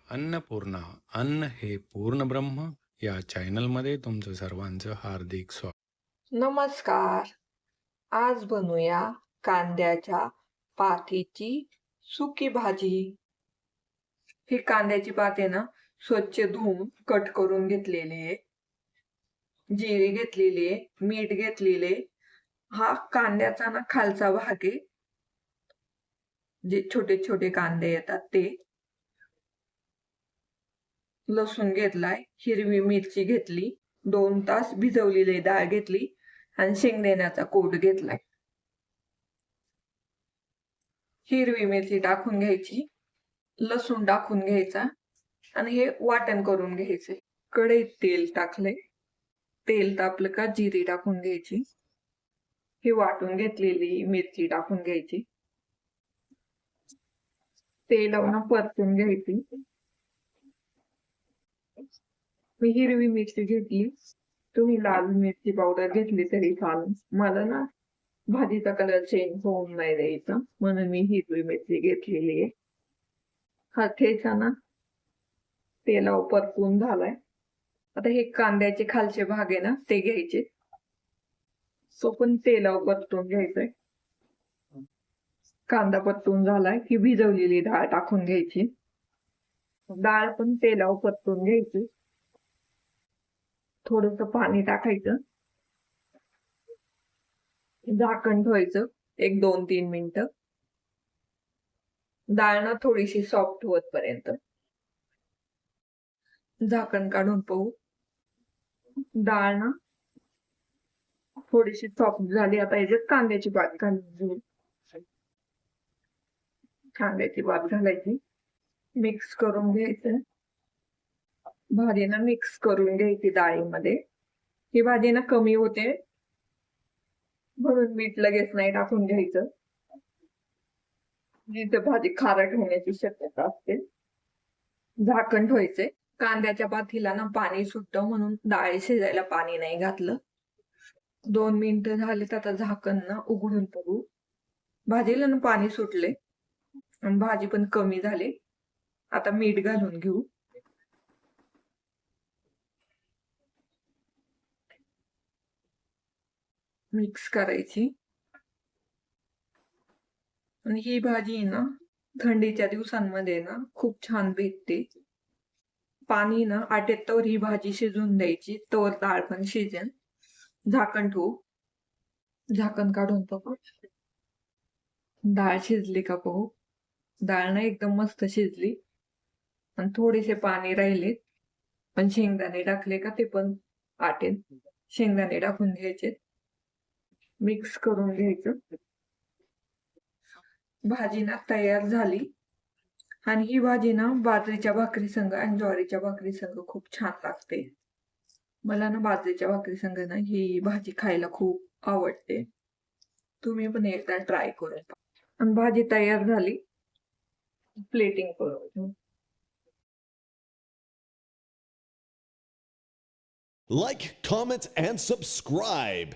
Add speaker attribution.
Speaker 1: अन्नपूर्णा अन्न हे पूर्ण ब्रह्म या चॅनलमध्ये तुमचं सर्वांचं हार्दिक स्वागत.
Speaker 2: नमस्कार. आज बनवूया कांद्याच्या पातीची सुकी भाजी. ही कांद्याची पात आहे ना, स्वच्छ धुवून कट करून घेतलेली आहे. जिरे घेतलेली आहे, मीठ घेतलेले. हा कांद्याचा ना खालचा भाग आहे, जे छोटे छोटे कांदे येतात ते. लसूण घेतलाय, हिरवी मिरची घेतली, 2 तास भिजवलेली डाळ घेतली आणि शेंगदाण्याचा कूट घेतलाय. हिरवी मिरची टाकून घ्यायची, लसूण टाकून घ्यायचा आणि हे वाटण करून घ्यायचे. कढईत तेल टाकले, तेल तापलं का जिरी टाकून घ्यायची. ही वाटून घेतलेली मिरची टाकून घ्यायची. तेलावरून परतून घ्यायची. मी हिरवी मिरची घेतली, तुम्ही लाल मिरची पावडर घेतली तरी चालेल. मला ना भाजीचा कलर चेंज होऊन नाही द्यायचा, म्हणून मी हिरवी मिरची घेतलेली आहे. हा ठेचा ना तेलावर परतून झालाय. आता हे कांद्याचे खालचे भाग आहे ना ते घ्यायचे, तो पण तेलावर परतून घ्यायचंय. कांदा परतून झालाय की भिजवलेली डाळ टाकून घ्यायची. डाळ पण तेलावर परतून घ्यायची. थोडस पाणी टाकायचं, झाकण ठेवायचं 1-2-3 मिनिटं. डाळ ना थोडीशी सॉफ्ट होत पर्यंत. झाकण काढून पाहू. डाळ ना थोडीशी सॉफ्ट झाली. आता याच्यात कांद्याची पात घालून कांद्याची पात घालायची, मिक्स करून घ्यायचं. भाजी ना मिक्स करून घ्यायची डाळीमध्ये. ही भाजी ना कमी होते, म्हणून मीठ लगेच नाही टाकून घ्यायचं. जिथे भाजी खारट होण्याची शक्यता असते. झाकण ठेवायचे. कांद्याच्या पातीला ना पाणी सुटतं, म्हणून डाळ शिजायला पाणी नाही घातलं. 2 मिनिटं झालेत. आता झाकण ना उघडून बघू. भाजीला ना पाणी सुटले आणि भाजी पण कमी झाली. आता मीठ घालून घेऊ. मिक्स करायची. आणि ही भाजी ना थंडीच्या दिवसांमध्ये ना खूप छान भेटते. पाणी ना आटेत तवर ही भाजी शिजून द्यायची, तवर डाळ पण शिजेल. झाकण ठेवू. झाकण काढून बघू. डाळ शिजली का पाहू. डाळ ना एकदम मस्त शिजली आणि थोडेसे पाणी राहिले, पण शेंगदाणे टाकले का ते पण आटेल. शेंगदाणे टाकून घ्यायचे, मिक्स करून घ्यायचं. भाजी ना तयार झाली. आणि ही भाजी ना बाजरीच्या भाकरी संग आणि ज्वारीच्या भाकरी संग खूप छान लागते. मला ना बाजरीच्या भाकरी संग ना ही भाजी खायला खूप आवडते. तुम्ही पण एकदा ट्राय करून पहा. आणि भाजी तयार झाली, प्लेटिंग करून.
Speaker 3: Like, comment, and subscribe.